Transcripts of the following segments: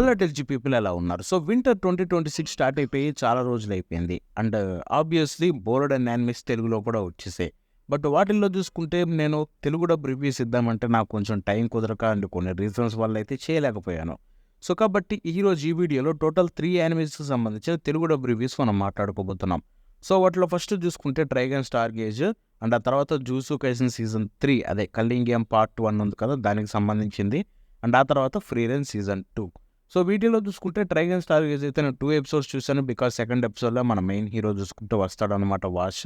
Hello టెల్జీ people ఎలా ఉన్నారు? So winter 2026 start అయిపోయి చాలా రోజులు అయిపోయింది. అండ్ ఆబ్వియస్లీ బోలెడ్ అండ్ యానిమేస్ తెలుగులో కూడా వచ్చేసాయి. బట్ వాటిల్లో చూసుకుంటే నేను తెలుగు డబ్ రివ్యూస్ ఇద్దామంటే నాకు కొంచెం టైం కుదరక అండ్ కొన్ని రీజన్స్ వల్ల అయితే చేయలేకపోయాను. సో కాబట్టి ఈరోజు ఈ వీడియోలో టోటల్ 3 యానిమేస్కి సంబంధించిన తెలుగు డబ్ రివ్యూస్ మనం మాట్లాడుకోబోతున్నాం. సో వాటిలో ఫస్ట్ చూసుకుంటే ట్రైగన్ స్టార్ గేజ్ అండ్ ఆ తర్వాత జూజుట్సు కైసెన్ సీజన్ 3 అదే కల్లింగియం పార్ట్ 1 ఉంది కదా, దానికి సంబంధించింది. అండ్ ఆ తర్వాత ఫ్రీ రేంజ్ సీజన్ 2. సో వీటిలో చూసుకుంటే ట్రైగన్ స్టార్ గేజ్ అయితే నేను 2 ఎపిసోడ్స్ చూశాను. బికాజ్ సెకండ్ ఎపిసోడ్లో మన మెయిన్ హీరో చూసుకుంటూ వస్తాడనమాట వాష్.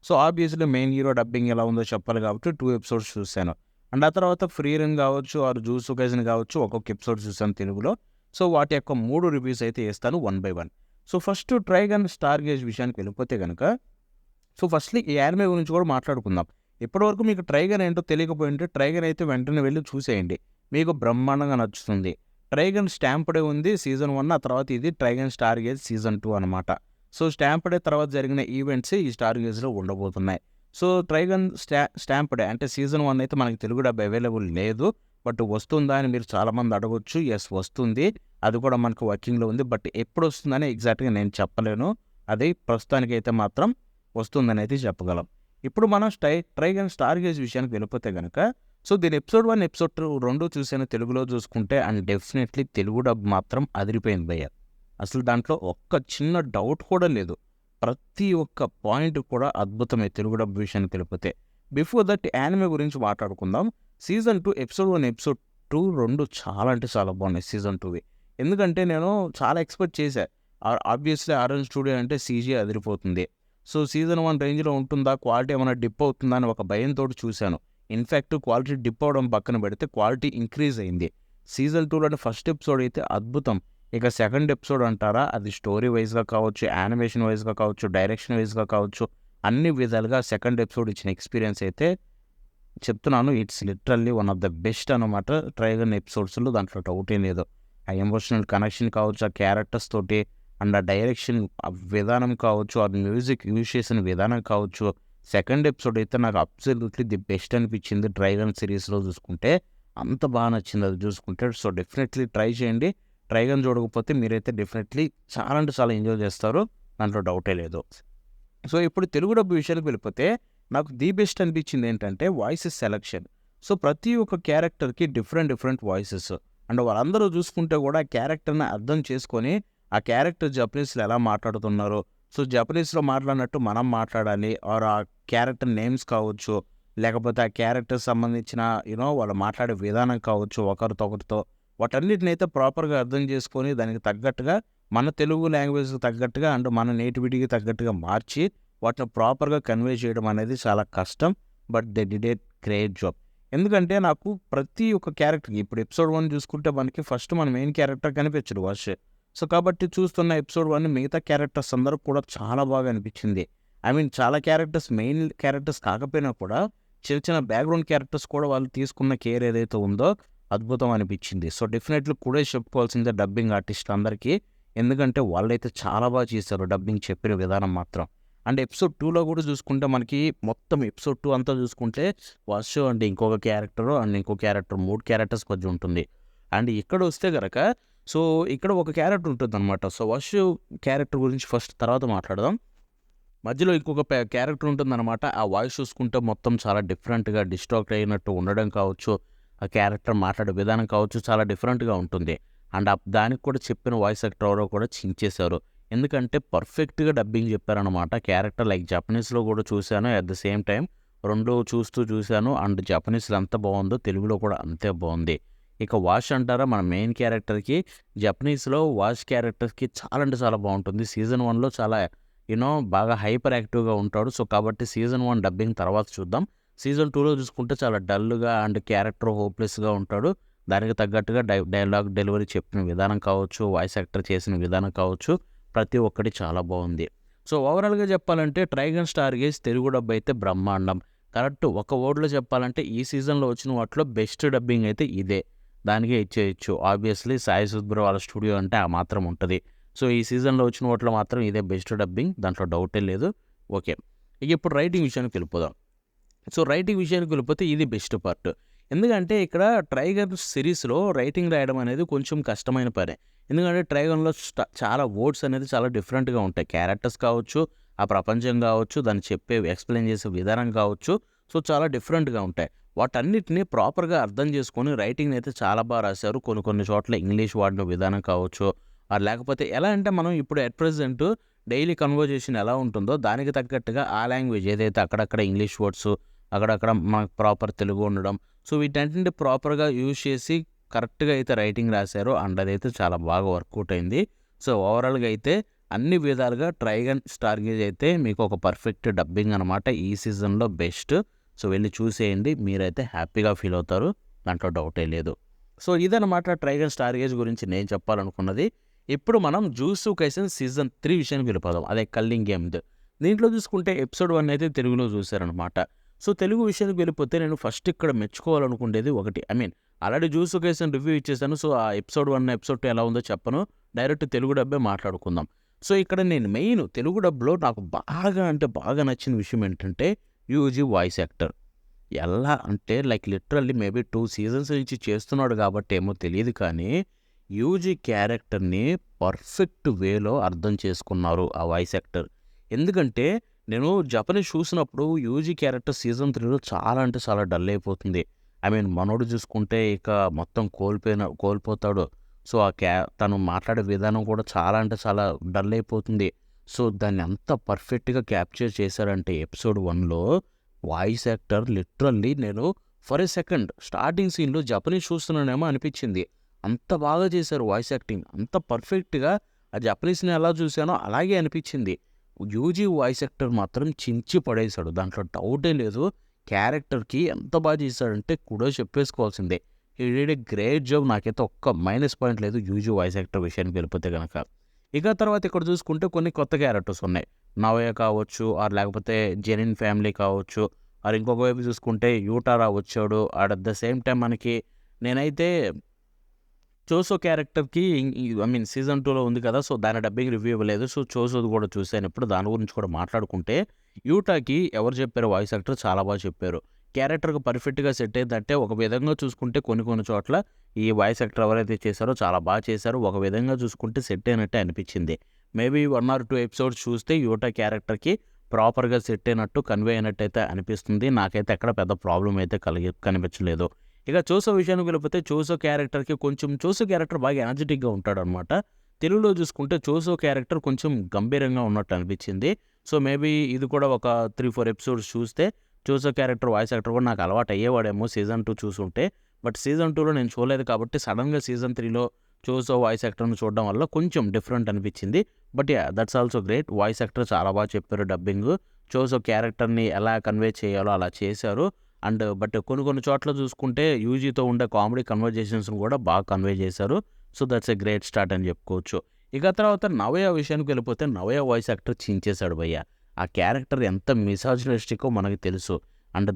So obviously main hero dubbing ఎలా ఉందో చెప్పాలి కాబట్టి 2 ఎపిసోడ్స్ చూశాను. అండ్ ఆ తర్వాత ఫ్రీ రన్ కావచ్చు ఆర్ జూజుట్సు కైసెన్ కావచ్చు ఒక్కొక్క ఎపిసోడ్ చూశాను తెలుగులో. సో వాటి యొక్క 3 రివ్యూస్ అయితే ఇస్తాను 1 by 1. So first Trigun stargaze విషయానికి వెళ్ళిపోతే కనుక, సో ఫస్ట్లీ ఈ యానిమే గురించి కూడా మాట్లాడుకుందాం. ఇప్పటివరకు మీకు ట్రైగన్ ఏంటో తెలియకపోయింటే ట్రైగన్ అయితే వెంటనే వెళ్ళి చూసేయండి, మీకు బ్రహ్మాండంగా నచ్చుతుంది. ట్రైగన్ స్టాంప్డే ఉంది సీజన్ 1, ఆ తర్వాత ఇది ట్రైగన్ స్టార్ గేజ్ సీజన్ 2 అనమాట. సో స్టాంప్డే తర్వాత జరిగిన ఈవెంట్స్ ఈ స్టార్ గేజ్లో ఉండబోతున్నాయి. సో ట్రైగన్ స్టాంప్డే అంటే సీజన్ 1 అయితే మనకి తెలుగు డబ్ అవైలబుల్ లేదు. బట్ వస్తుందా అని మీరు చాలామంది అడగొచ్చు. ఎస్ వస్తుంది, అది కూడా మనకు వర్కింగ్లో ఉంది. బట్ ఎప్పుడు వస్తుందని ఎగ్జాక్ట్గా నేను చెప్పలేను. అది ప్రస్తుతానికైతే మాత్రం వస్తుందని అయితే చెప్పగలం. ఇప్పుడు మనం ట్రైగన్ స్టార్ గేజ్ విషయానికి వెళ్ళిపోతే కనుక, సో దీని ఎపిసోడ్ 1 ఎపిసోడ్ 2 చూసాను తెలుగులో చూసుకుంటే. అండ్ డెఫినెట్లీ తెలుగు డబ్ మాత్రం అదిరిపోయింది భయ్య. అసలు దాంట్లో ఒక్క చిన్న డౌట్ కూడా లేదు. ప్రతి ఒక్క పాయింట్ కూడా అద్భుతమే తెలుగు డబ్ విషయానికి వెళ్ళిపోతే. బిఫోర్ దట్ యానిమే గురించి మాట్లాడుకుందాం. సీజన్ 2 ఎపిసోడ్ 1 ఎపిసోడ్ 2 రెండు చాలా అంటే చాలా బాగున్నాయి సీజన్ 2వి. ఎందుకంటే నేను చాలా ఎక్స్పెక్ట్ చేశా. ఆబ్వియస్లీ ఆరెంజ్ స్టూడియో అంటే సీజీ అదిరిపోతుంది. సో సీజన్ 1 రేంజ్లో ఉంటుందా, క్వాలిటీ ఏమైనా డిప్ అవుతుందా అని ఒక భయంతో చూశాను. ఇన్ఫ్యాక్ట్ క్వాలిటీ డిప్ అవడం పక్కన పెడితే క్వాలిటీ ఇంక్రీజ్ అయింది. సీజన్ 2లోని ఫస్ట్ ఎపిసోడ్ అయితే అద్భుతం. ఇక సెకండ్ ఎపిసోడ్ అంటారా, అది స్టోరీ వైజ్గా కావచ్చు, యానిమేషన్ వైజ్గా కావచ్చు, డైరెక్షన్ వైజ్గా కావచ్చు, అన్ని విధాలుగా సెకండ్ ఎపిసోడ్ ఇచ్చిన ఎక్స్పీరియన్స్ అయితే చెప్తున్నాను, it's literally one of the best అనమాట. ట్రైగన్ ఎపిసోడ్స్లో దాంట్లో డౌటే లేదు. ఆ ఎమోషనల్ కనెక్షన్ కావచ్చు, ఆ క్యారెక్టర్స్ తోటి, అండ్ ఆ డైరెక్షన్ విధానం కావచ్చు, ఆ మ్యూజిక్ యూజ్ చేసిన విధానం కావచ్చు. సెకండ్ ఎపిసోడ్ అయితే నాకు అబ్సల్యూట్లీ ది బెస్ట్ అనిపించింది ట్రైగన్ సిరీస్లో చూసుకుంటే. అంత బాగా నచ్చింది అది చూసుకుంటే. సో డెఫినెట్లీ ట్రై చేయండి. ట్రైగన్ చూడకపోతే మీరైతే డెఫినెట్లీ చాలా అంటే చాలా ఎంజాయ్ చేస్తారు, దాంట్లో డౌటే లేదు. సో ఇప్పుడు తెలుగు డబ్బు విషయానికి వెళ్ళిపోతే నాకు ది బెస్ట్ అనిపించింది ఏంటంటే వాయిసెస్ సెలెక్షన్. సో ప్రతి ఒక్క క్యారెక్టర్కి డిఫరెంట్ వాయిసెస్. అండ్ వాళ్ళందరూ చూసుకుంటే కూడా క్యారెక్టర్ని అర్థం చేసుకొని ఆ క్యారెక్టర్ జపనీస్లో ఎలా మాట్లాడుతున్నారో, సో జపనీస్లో మాట్లాడినట్టు మనం మాట్లాడాలి. ఆర్ ఆ క్యారెక్టర్ నేమ్స్ కావచ్చు, లేకపోతే ఆ క్యారెక్టర్ సంబంధించిన వాళ్ళు మాట్లాడే విధానం కావచ్చు ఒకరితో ఒకరితో, వాటన్నిటినైతే ప్రాపర్గా అర్థం చేసుకొని దానికి తగ్గట్టుగా మన తెలుగు లాంగ్వేజ్కి తగ్గట్టుగా అండ్ మన నేటివిటీకి తగ్గట్టుగా మార్చి వాటిని ప్రాపర్గా కన్వే చేయడం అనేది చాలా కష్టం. But they did a great job. ఎందుకంటే నాకు ప్రతి ఒక్క క్యారెక్టర్కి ఇప్పుడు ఎపిసోడ్ 1 చూసుకుంటే మనకి ఫస్ట్ మన మెయిన్ క్యారెక్టర్ కనిపించడు వర్ష్. సో కాబట్టి చూస్తున్న ఎపిసోడ్ 1 మిగతా క్యారెక్టర్స్ అందరూ కూడా చాలా బాగా అనిపించింది. ఐ మీన్ చాలా క్యారెక్టర్స్ మెయిన్ క్యారెక్టర్స్ కాకపోయినా కూడా చిన్న బ్యాక్గ్రౌండ్ క్యారెక్టర్స్ కూడా వాళ్ళు తీసుకున్న కేర్ ఏదైతే ఉందో అద్భుతం అనిపించింది. సో డెఫినెట్లీ కూడా చెప్పుకోవాల్సిందే డబ్బింగ్ ఆర్టిస్ట్ అందరికీ. ఎందుకంటే వాళ్ళైతే చాలా బాగా చేశారు డబ్బింగ్ చెప్పిన విధానం మాత్రం. అండ్ ఎపిసోడ్ 2లో కూడా చూసుకుంటే మనకి మొత్తం ఎపిసోడ్ 2 అంతా చూసుకుంటే వర్షు అండ్ ఇంకొక క్యారెక్టర్ అండ్ ఇంకో క్యారెక్టర్ 3 క్యారెక్టర్స్ మధ్య ఉంటుంది. అండ్ ఇక్కడ వస్తే కనుక, సో ఇక్కడ ఒక క్యారెక్టర్ ఉంటుంది అనమాట. సో వర్షు క్యారెక్టర్ గురించి ఫస్ట్ తర్వాత మాట్లాడదాం. మధ్యలో ఇంకొక క్యారెక్టర్ ఉంటుందన్నమాట. ఆ వాయిస్ చూసుకుంటే మొత్తం చాలా డిఫరెంట్గా డిస్ట్రాక్ట్ అయినట్టు ఉండడం కావచ్చు, ఆ క్యారెక్టర్ మాట్లాడే విధానం కావచ్చు చాలా డిఫరెంట్గా ఉంటుంది. అండ్ దానికి కూడా చెప్పిన వాయిస్ యాక్టర్ ఎవరో కూడా చించేశారు. ఎందుకంటే పర్ఫెక్ట్గా డబ్బింగ్ చెప్పారనమాట. క్యారెక్టర్ లైక్ జపనీస్లో కూడా చూశాను, అట్ ద సేమ్ టైం రెండు చూశాను. అండ్ జపనీస్లో ఎంత బాగుందో తెలుగులో కూడా అంతే బాగుంది. ఇక వాష్ అంటారా, మన మెయిన్ క్యారెక్టర్కి జపనీస్లో వాష్ క్యారెక్టర్కి చాలా అంటే చాలా బాగుంటుంది. సీజన్ 1లో చాలా బాగా హైపర్ యాక్టివ్గా ఉంటాడు. సో కాబట్టి సీజన్ 1 డబ్బింగ్ తర్వాత చూద్దాం. సీజన్ 2లో చూసుకుంటే చాలా డల్గా అండ్ క్యారెక్టర్ హోప్లెస్గా ఉంటాడు. దానికి తగ్గట్టుగా డైలాగ్ డెలివరీ చెప్పిన విధానం కావచ్చు, వాయిస్ యాక్టర్ చేసిన విధానం కావచ్చు, ప్రతి ఒక్కటి చాలా బాగుంది. సో ఓవరాల్గా చెప్పాలంటే ట్రైగన్ స్టార్ గేజ్ తెలుగు డబ్ అయితే బ్రహ్మాండం. కరెక్ట్ ఒక వర్డ్లో చెప్పాలంటే ఈ సీజన్లో వచ్చిన వాటిలో బెస్ట్ డబ్బింగ్ అయితే ఇదే, దానికే ఇచ్చేయచ్చు. ఆబ్వియస్లీ సాయి సుబ్రో వాళ్ళ స్టూడియో అంటే ఆ మాత్రం ఉంటుంది. సో ఈ సీజన్లో వచ్చిన వాటిలో మాత్రం ఇదే బెస్ట్ డబ్బింగ్, దాంట్లో డౌటే లేదు. ఓకే, ఇక ఇప్పుడు రైటింగ్ విషయానికి వెళ్ళిపోదాం. సో రైటింగ్ విషయానికి వెళ్ళిపోతే ఇది బెస్ట్ పార్ట్. ఎందుకంటే ఇక్కడ 'ట్రైగర్' సిరీస్‌లో రైటింగ్ రాయడం అనేది కొంచెం కష్టమైన పనే. ఎందుకంటే 'ట్రైగన్‌లో' చాలా వర్డ్స్ అనేది చాలా డిఫరెంట్‌గా ఉంటాయి. క్యారెక్టర్స్ కావచ్చు, ఆ ప్రపంచం కావచ్చు, దాన్ని చెప్పే ఎక్స్‌ప్లెయిన్ చేసే విధానం కావచ్చు. సో, చాలా డిఫరెంట్‌గా ఉంటాయి. వాటన్నిటిని ప్రాపర్‌గా అర్థం చేసుకొని రైటింగ్‌ని అయితే చాలా రాశారు. కొన్ని కొన్ని చోట్ల ఇంగ్లీష్ వాడిన విధానం కావచ్చు, లేకపోతే ఎలా అంటే మనం ఇప్పుడు ఎట్ ప్రెజెంట్ డైలీ కన్వర్జేషన్ ఎలా ఉంటుందో దానికి తగ్గట్టుగా ఆ లాంగ్వేజ్ ఏదైతే అక్కడక్కడ ఇంగ్లీష్ వర్డ్స్, అక్కడక్కడ మనకు ప్రాపర్ తెలుగు ఉండడం. సో, వీటన్నిటిని ప్రాపర్‌గా యూజ్ చేసి కరెక్ట్‌గా అయితే రైటింగ్ రాశారు. అండ్ అదైతే చాలా బాగా వర్కౌట్ అయింది. సో, ఓవరాల్‌గా అయితే అన్ని విధాలుగా 'ట్రైగన్ స్టార్గేజ్' అయితే మీకు ఒక పర్ఫెక్ట్ డబ్బింగ్ అనమాట. ఈ సీజన్‌లో బెస్ట్. సో, వెళ్లి చూసేయండి. మీరైతే హ్యాపీగా ఫీల్ అవుతారు. దాంట్లో డౌటే లేదు. సో, ఇదనమాట 'ట్రైగన్ స్టార్గేజ్' గురించి నేను చెప్పాలనుకున్నది. ఇప్పుడు మనం 'జూజుత్సు కైసెన్' సీజన్ 3 విషయానికి వెళ్ళిపోదాం. అదే కల్లింగ్ గేమ్‌ది. దీంట్లో చూసుకుంటే ఎపిసోడ్ 1 అయితే తెలుగులో చూశారనమాట. సో, తెలుగు విషయానికి వెళ్ళిపోతే నేను ఫస్ట్ ఇక్కడ మెచ్చుకోవాలనుకునేది ఒకటి. ఆల్రెడీ 'జూజుత్సు కైసెన్' రివ్యూ ఇచ్చేసాను. సో, ఆ ఎపిసోడ్ 1, ఎపిసోడ్ 2 ఎలా ఉందో చెప్పను. డైరెక్ట్ తెలుగు డబ్బే మాట్లాడుకుందాం. సో, ఇక్కడ నేను మెయిన్ తెలుగు డబ్‌లో నాకు బాగా అంటే బాగా నచ్చిన విషయం ఏంటంటే, యూజీ వాయిస్ యాక్టర్. ఎలా అంటే లైక్ లిటరల్లీ మేబీ 2 సీజన్స్ నుంచి చేస్తున్నాడు కాబట్టి ఏమో తెలీదు కానీ, యూజీ క్యారెక్టర్‌ని పర్ఫెక్ట్ వేలో అర్థం చేసుకున్నారు ఆ వాయిస్ యాక్టర్. ఎందుకంటే నేను జపనీస్ చూసినప్పుడు యూజీ క్యారెక్టర్ సీజన్ 3లో చాలా అంటే చాలా డల్ అయిపోతుంది. మనోడు చూసుకుంటే ఇక మొత్తం కోల్పోతాడు. సో, తను మాట్లాడే విధానం కూడా చాలా అంటే చాలా డల్ అయిపోతుంది. సో, దాన్ని అంత పర్ఫెక్ట్‌గా క్యాప్చర్ చేశారంటే ఎపిసోడ్ 1లో వాయిస్ యాక్టర్ లిటరల్లీ నేను ఫర్ ఎ సెకండ్ స్టార్టింగ్ సీన్‌లో జపనీస్ చూస్తున్నానేమో అనిపించింది. అంత బాగా చేశారు వాయిస్ యాక్టింగ్. అంత పర్ఫెక్ట్‌గా ఆ జపనీస్‌ని ఎలా చూసానో అలాగే అనిపించింది. యూజీ వాయిస్ యాక్టర్ మాత్రం చించి పడేశాడు. దాంట్లో డౌటే లేదు. క్యారెక్టర్‌కి ఎంత బాగా చేశాడంటే కుడోస్ చెప్పేసుకోవాల్సిందే. He did a great job. నాకైతే ఒక్క మైనస్ పాయింట్ లేదు యూజీ వాయిస్ యాక్టర్ విషయానికి వెళ్ళిపోతే గనక. ఇక తర్వాత ఇక్కడ చూసుకుంటే కొన్ని కొత్త క్యారెక్టర్స్ ఉన్నాయి. నవయ కావచ్చు, లేకపోతే జెనిన్ ఫ్యామిలీ కావచ్చు, ఇంకొక వైపు చూసుకుంటే యూటారా వచ్చాడు. అట్ ద సేమ్ టైమ్ మనకి నేనైతే చోసో క్యారెక్టర్‌కి సీజన్ 2లో ఉంది కదా! సో, దాని డబ్బింగ్ రివ్యూ ఇవ్వలేదు. సో, చోసోది కూడా చూసాను ఇప్పుడు. దాని గురించి కూడా మాట్లాడుకుంటే, యూటాకి ఎవరు చెప్పారు వాయిస్ యాక్టర్ చాలా బాగా చెప్పారు. క్యారెక్టర్‌కి పర్ఫెక్ట్‌గా సెట్ అయిందంటే ఒక విధంగా చూసుకుంటే కొన్ని కొన్ని చోట్ల ఈ వాయిస్ యాక్టర్ ఎవరైతే చేశారో చాలా బాగా చేశారు. ఒక విధంగా చూసుకుంటే సెట్ అయినట్టే అనిపించింది. మేబీ 1 ఆర్ 2 ఎపిసోడ్స్ చూస్తే యూటా క్యారెక్టర్‌కి ప్రాపర్‌గా సెట్ అయినట్టు, కన్వే అయినట్టయితే అనిపిస్తుంది. నాకైతే ఎక్కడ పెద్ద ప్రాబ్లమ్ అయితే కనిపించలేదు. ఇక చోసో విషయానికి వెళ్ళిపోతే చోసో క్యారెక్టర్ బాగా ఎనర్జిటిక్‌గా ఉంటాడనమాట. తెలుగులో చూసుకుంటే చోసో క్యారెక్టర్ కొంచెం గంభీరంగా ఉన్నట్టు అనిపించింది. సో, మేబీ ఇది కూడా ఒక 3, 4 ఎపిసోడ్స్ చూస్తే చోసో క్యారెక్టర్ వాయిస్ యాక్టర్ కూడా నాకు అలవాటు అయ్యేవాడేమో సీజన్ 2 చూసుంటే. బట్ సీజన్ 2లో నేను చూడలేదు కాబట్టి సడెన్‌గా సీజన్ 3లో చోసో వాయిస్ యాక్టర్‌ని చూడడం వల్ల కొంచెం డిఫరెంట్ అనిపించింది. But yeah! That's also great. Voice actor చాలా బాగా చెప్పారు డబ్బింగు. చోసో క్యారెక్టర్‌ని ఎలా కన్వే చేయాలో అలా చేశారు. బట్ కొన్ని కొన్ని చోట్ల చూసుకుంటే యూజీతో ఉండే కామెడీ కన్వర్జేషన్స్‌ని కూడా బాగా కన్వే చేశారు. So, that's a great start అని చెప్పుకోవచ్చు. ఇక తర్వాత నవయ విషయానికి వెళ్ళిపోతే నవయ వాయిస్ యాక్టర్ చించేశాడు భయ్య. ఆ క్యారెక్టర్ ఎంత మిసాజినిస్టికో మనకు తెలుసు.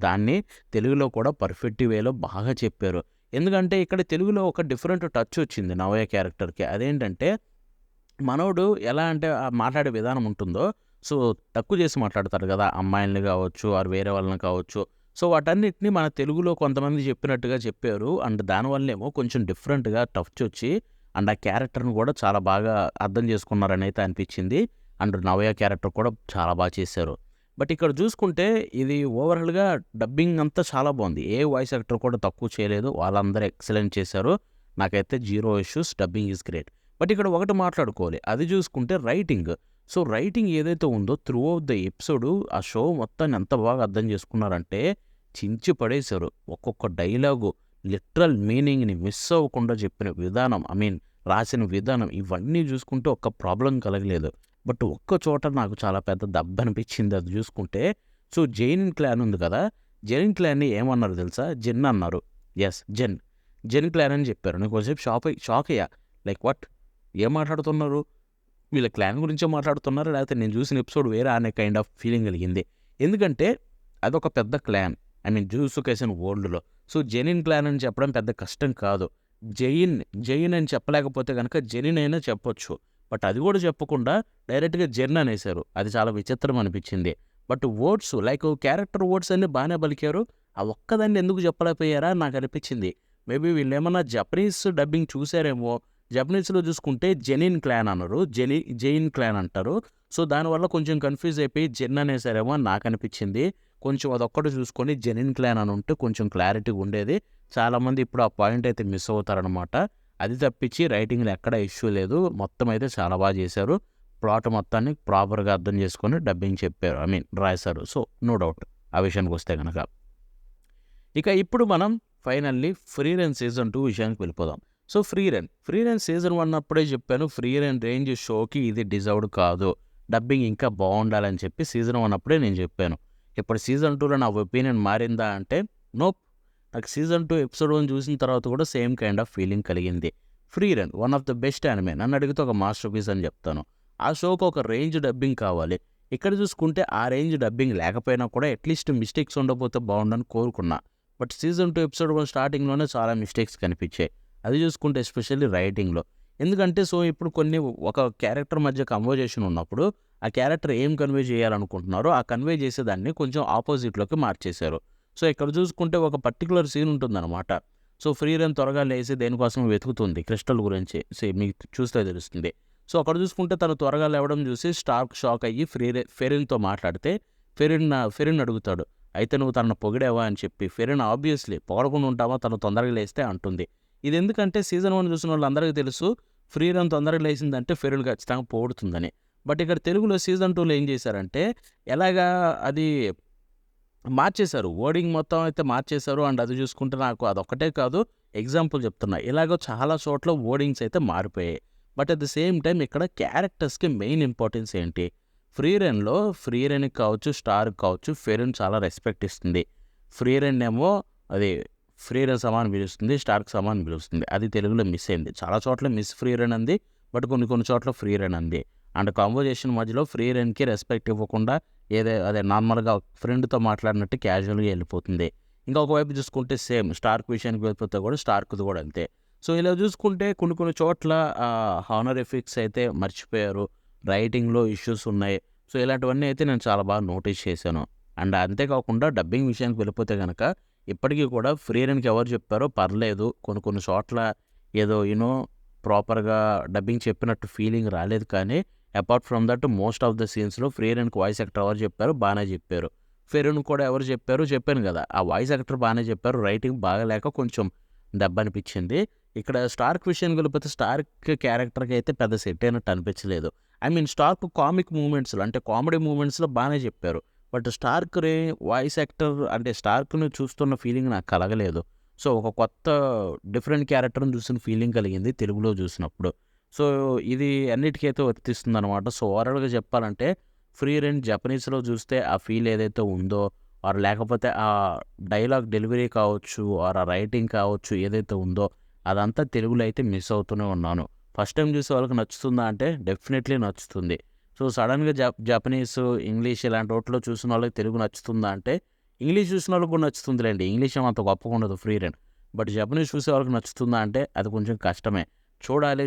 దాన్ని తెలుగులో కూడా పర్ఫెక్ట్ వేలో బాగా చెప్పారు. ఎందుకంటే ఇక్కడ తెలుగులో ఒక డిఫరెంట్ టచ్ వచ్చింది నవయ క్యారెక్టర్‌కి. అదేంటంటే మనోడు ఎలా అంటే మాట్లాడే విధానం ఉంటుందో, సో, తక్కువ చేసి మాట్లాడతారు కదా! అమ్మాయిల్ని కావచ్చు, ఆర్ వేరే వాళ్ళని కావచ్చు. సో, వాటన్నిటిని మన తెలుగులో కొంతమంది చెప్పినట్టుగా చెప్పారు. దానివల్లేమో కొంచెం డిఫరెంట్‌గా టచ్ వచ్చి, ఆ క్యారెక్టర్‌ని కూడా చాలా బాగా అర్థం చేసుకున్నారని అయితే అనిపించింది. నవయ క్యారెక్టర్ కూడా చాలా బాగా చేశారు. బట్ ఇక్కడ చూసుకుంటే ఇది ఓవరాల్‌గా డబ్బింగ్ అంతా చాలా బాగుంది. ఏ వాయిస్ యాక్టర్ కూడా తక్కువ చేయలేదు. వాళ్ళందరూ ఎక్సలెంట్ చేశారు. నాకైతే zero issues. Dubbing is great. But ఇక్కడ ఒకటి మాట్లాడుకోవాలి. అది చూసుకుంటే రైటింగ్. సో, రైటింగ్ ఏదైతే ఉందో త్రూ ఔట్ ద ఎపిసోడ్ ఆ షో మొత్తాన్ని ఎంత బాగా అర్థం చేసుకున్నారంటే చించి పడేశారు. ఒక్కొక్క డైలాగు లిటరల్ మీనింగ్‌ని మిస్ అవ్వకుండా చెప్పిన విధానం, రాసిన విధానం ఇవన్నీ చూసుకుంటే ఒక్క ప్రాబ్లమ్ కలగలేదు. బట్ ఒక్క చోట నాకు చాలా పెద్ద దెబ్బనిపించింది అది చూసుకుంటే. సో, జెనిన్ క్లాన్ ఉంది కదా! జెనిన్ క్లాన్‌ని ఏమన్నారు తెలుసా? జెన్ అన్నారు. యెస్, జెన్. జెన్ క్లాన్ అని చెప్పారు. నేను కొంచెంసేపు షాక్ అయ్యా. Like what? ఏం మాట్లాడుతున్నారు? వీళ్ళ క్లాన్ గురించే మాట్లాడుతున్నారా? లేకపోతే నేను చూసిన ఎపిసోడ్ వేరే అనే కైండ్ ఆఫ్ ఫీలింగ్ కలిగింది. ఎందుకంటే అదొక పెద్ద క్లాన్. జుజుత్సు కైసెన్ వరల్డ్‌లో. సో, జెనిన్ క్లాన్ అని చెప్పడం పెద్ద కష్టం కాదు. జెయిన్ అని చెప్పలేకపోతే గనక జెనిన్ అయినా చెప్పొచ్చు. బట్ అది కూడా చెప్పకుండా డైరెక్ట్‌గా జెన్ అనేశారు. అది చాలా విచిత్రం అనిపించింది. But words like character words అన్నీ బానే పలికారు. ఆ ఒక్కదాన్ని ఎందుకు చెప్పలేకపోయారా నాకు అనిపించింది. మేబీ వీళ్ళేమన్నా జపనీస్ డబ్బింగ్ చూసారేమో. జపనీస్‌లో చూసుకుంటే జెనిన్ క్లాన్ అనరు. జెయిన్ క్లాన్ అంటారు. సో, దానివల్ల కొంచెం కన్‌ఫ్యూజ్ అయిపోయి జెన్ అనేసారేమో అని నాకనిపించింది. కొంచెం అదొక్కటి చూసుకొని జెనిన్ క్లాన్ అని ఉంటే కొంచెం క్లారిటీగా ఉండేది. చాలామంది ఇప్పుడు ఆ పాయింట్ అయితే మిస్ అవుతారనమాట. అది తప్పించి రైటింగ్‌లో ఎక్కడ ఇష్యూ లేదు. మొత్తం అయితే చాలా బాగా చేశారు. ప్లాట్ మొత్తాన్ని ప్రాపర్‌గా అర్థం చేసుకొని డబ్బింగ్ చెప్పారు. ఐ మీన్ రాశారు. సో, నో డౌట్ ఆ విషయానికొస్తే గనక. ఇక ఇప్పుడు మనం ఫైనల్లీ ఫ్రీ రన్ సీజన్ 2 విషయానికి వెళ్ళిపోదాం. సో, ఫ్రీ రన్ సీజన్ 1 అప్పుడే చెప్పాను. ఫ్రీ రన్ రేంజ్ షోకి ఇది డిజర్వ్డ్ కాదు. డబ్బింగ్ ఇంకా బావుండాలని చెప్పి సీజన్ 1 అప్పుడే నేను చెప్పాను. ఇప్పుడు సీజన్ 2లో నా ఒపీనియన్ మారిందా అంటే నోప్. నాకు సీజన్ 2 ఎపిసోడ్ 1 చూసిన తర్వాత కూడా సేమ్ కైండ్ ఆఫ్ ఫీలింగ్ కలిగింది. Free run one of the best anime. నన్ను అడిగితే ఒక మాస్టర్ పీస్ అని చెప్తాను. ఆ షోకి ఒక రేంజ్ డబ్బింగ్ కావాలి. ఇక్కడ చూసుకుంటే ఆ రేంజ్ డబ్బింగ్ లేకపోయినా కూడా అట్లీస్ట్ మిస్టేక్స్ ఉండకపోతే బావుండని కోరుకున్నా. బట్ సీజన్ 2 ఎపిసోడ్ 1 స్టార్టింగ్‌లోనే చాలా మిస్టేక్స్ కనిపించాయి. అది చూసుకుంటే ఎస్పెషల్లీ రైటింగ్‌లో. ఎందుకంటే ఇప్పుడు కొన్ని ఒక క్యారెక్టర్ మధ్య కన్వర్జేషన్ ఉన్నప్పుడు ఆ క్యారెక్టర్ ఏం కన్వే చేయాలనుకుంటున్నారో ఆ కన్వే చేసేదాన్ని కొంచెం ఆపోజిట్‌లోకి మార్చేశారు. సో, ఇక్కడ చూసుకుంటే ఒక పర్టిక్యులర్ సీన్ ఉంటుందన్నమాట. సో, ఫ్రీ రన్ త్వరగా లేసి దేనికోసమో వెతుకుతుంది క్రిస్టల్ గురించి. మీకు చూస్తే తెలుస్తుంది. సో, అక్కడ చూసుకుంటే తను త్వరగా లేవడం చూసి స్టార్క్ షాక్ అయ్యి ఫెరిన్‌తో మాట్లాడితే ఫెరిన్ అడుగుతాడు. అయితే నువ్వు తనను పొగిడావా అని చెప్పి. ఫెరిన్ ఆబ్వియస్లీ పొగడకుండా ఉంటావా తను తొందరగా లేస్తే అంటుంది. ఇది ఎందుకంటే సీజన్ 1 చూసిన వాళ్ళందరికీ తెలుసు ఫ్రీ రన్ తొందరగా లేసిందంటే ఫెరిన్ ఖచ్చితంగా పొగుడుతుందని. బట్ ఇక్కడ తెలుగులో సీజన్ 2లో ఏం చేశారంటే ఎలాగా అది మార్చేశారు. వర్డింగ్ మొత్తం అయితే మార్చేశారు. అండ్ అది చూసుకుంటే నాకు అదొక్కటే కాదు, ఎగ్జాంపుల్ చెప్తున్నా. ఇలాగ చాలా చోట్ల వర్డింగ్స్ అయితే మారిపోయాయి. But at the same time ఇక్కడ క్యారెక్టర్స్‌కి మెయిన్ ఇంపార్టెన్స్ ఏంటి? ఫ్రీ రన్‌కి కావచ్చు, స్టార్‌కి కావచ్చు ఫెరిన్ చాలా రెస్పెక్ట్ ఇస్తుంది. ఫ్రీ రన్ ఏమో అది ఫ్రీ రన్ సమానం పిలుస్తుంది. స్టార్క్ సమానం పిలుస్తుంది. అది తెలుగులో మిస్ అయింది. చాలా చోట్ల మిస్ ఫ్రీ రన్ అంది. బట్ కొన్ని చోట్ల ఫ్రీ రన్ అంది. అండ్ కాన్వర్జేషన్ మధ్యలో ఫ్రీ రన్‌కి రెస్పెక్ట్ ఇవ్వకుండా అదే నార్మల్‌గా ఫ్రెండ్‌తో మాట్లాడినట్టు క్యాజువల్‌గా వెళ్ళిపోతుంది. ఇంకొక వైపు చూసుకుంటే సేమ్ స్టార్క్ విషయానికి వెళ్ళిపోతే కూడా స్టార్క్‌ది కూడా అంతే. సో, ఇలా చూసుకుంటే కొన్ని చోట్ల హానరిఫిక్స్ అయితే మర్చిపోయారు. రైటింగ్‌లో ఇష్యూస్ ఉన్నాయి. సో, ఇలాంటివన్నీ అయితే నేను చాలా బాగా నోటీస్ చేశాను. అండ్ అంతేకాకుండా డబ్బింగ్ విషయానికి వెళ్ళిపోతే గనక ఇప్పటికీ కూడా ఫ్రీ రన్‌కి ఎవరు చెప్పారో పర్లేదు. కొన్ని చోట్ల ఏదో ప్రాపర్‌గా డబ్బింగ్ చెప్పినట్టు ఫీలింగ్ రాలేదు కానీ apart from that most of the సీన్స్‌లో ఫ్రీ రన్‌కి వాయిస్ యాక్టర్ ఎవరు చెప్పారో బానే చెప్పారు. ఫెరిన్ కూడా ఎవరు చెప్పారో చెప్పాను కదా! ఆ వాయిస్ యాక్టర్ బానే చెప్పారు. రైటింగ్ బాగాలేక కొంచెం దెబ్బనిపించింది. ఇక్కడ స్టార్క్ విషయానికి వెళ్ళిపోతే స్టార్క్ క్యారెక్టర్‌కి అయితే పెద్ద సెట్ అయినట్టు అనిపించలేదు. ఐ మీన్ స్టార్క్ కామిక్ మూవ్‌మెంట్స్‌లో అంటే కామెడీ మూవ్‌మెంట్స్‌లో బానే చెప్పారు. బట్ స్టార్క్ వాయిస్ యాక్టర్ అంటే స్టార్క్‌ని చూస్తున్న ఫీలింగ్ నాకు కలగలేదు. సో, ఒక కొత్త డిఫరెంట్ క్యారెక్టర్‌ని చూసిన ఫీలింగ్ కలిగింది తెలుగులో చూసినప్పుడు. సో, ఇది అన్నిటికైతే వర్తిస్తుందనమాట. సో, ఓవరాల్‌గా చెప్పాలంటే ఫ్రీ రన్ జపనీస్‌లో చూస్తే ఆ ఫీల్ ఏదైతే ఉందో ఆర్ లేకపోతే ఆ డైలాగ్ డెలివరీ కావచ్చు ఆర్ ఆ రైటింగ్ కావచ్చు ఏదైతే ఉందో అదంతా తెలుగులో అయితే మిస్ అవుతూనే ఉన్నాను. ఫస్ట్ టైమ్ చూసే వాళ్ళకి నచ్చుతుందా అంటే డెఫినెట్లీ నచ్చుతుంది. సో, సడన్‌గా జపనీస్, ఇంగ్లీష్ ఇలాంటి వాటిలో చూసిన వాళ్ళకి తెలుగు నచ్చుతుందా అంటే ఇంగ్లీష్ చూసిన వాళ్ళకి కూడా నచ్చుతుందిలేండి. ఇంగ్లీష్ ఏమి అంత గొప్పగా ఉండదు ఫ్రీ రన్. బట్ జపనీస్ చూసే వాళ్ళకి నచ్చుతుందా అంటే అది కొంచెం కష్టమే. చూడాలి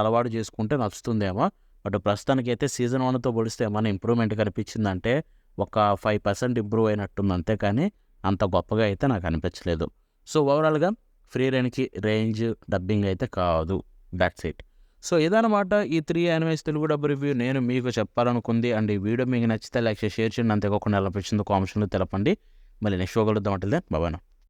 అలవాటు చేసుకుంటే నచ్చుతుందేమో. బట్ ప్రస్తుతానికైతే సీజన్ 1తో పోలిస్తే ఏమన్నా ఇంప్రూవ్‌మెంట్ కనిపించిందంటే ఒక 5% ఇంప్రూవ్ అయినట్టుంది అంతే కానీ అంత గొప్పగా అయితే నాకు అనిపించలేదు. సో, ఓవరాల్‌గా ఫ్రీ రన్‌కి రేంజ్ డబ్బింగ్ అయితే కాదు. Thoughts it. సో, ఇదనమాట ఈ 3 యానిమేస్ తెలుగు డబ్ రివ్యూ నేను మీకు చెప్పాలనుకుంది. అండ్ ఈ వీడియో మీకు నచ్చితే లైక్ చేసి షేర్ చేయండి. అంతేకాకుండా ఎలా అనిపించిందో కామెంట్స్‌లో తెలపండి. మళ్ళీ నెక్స్ట్ షో కలుద్దాం. Until then bye bye now.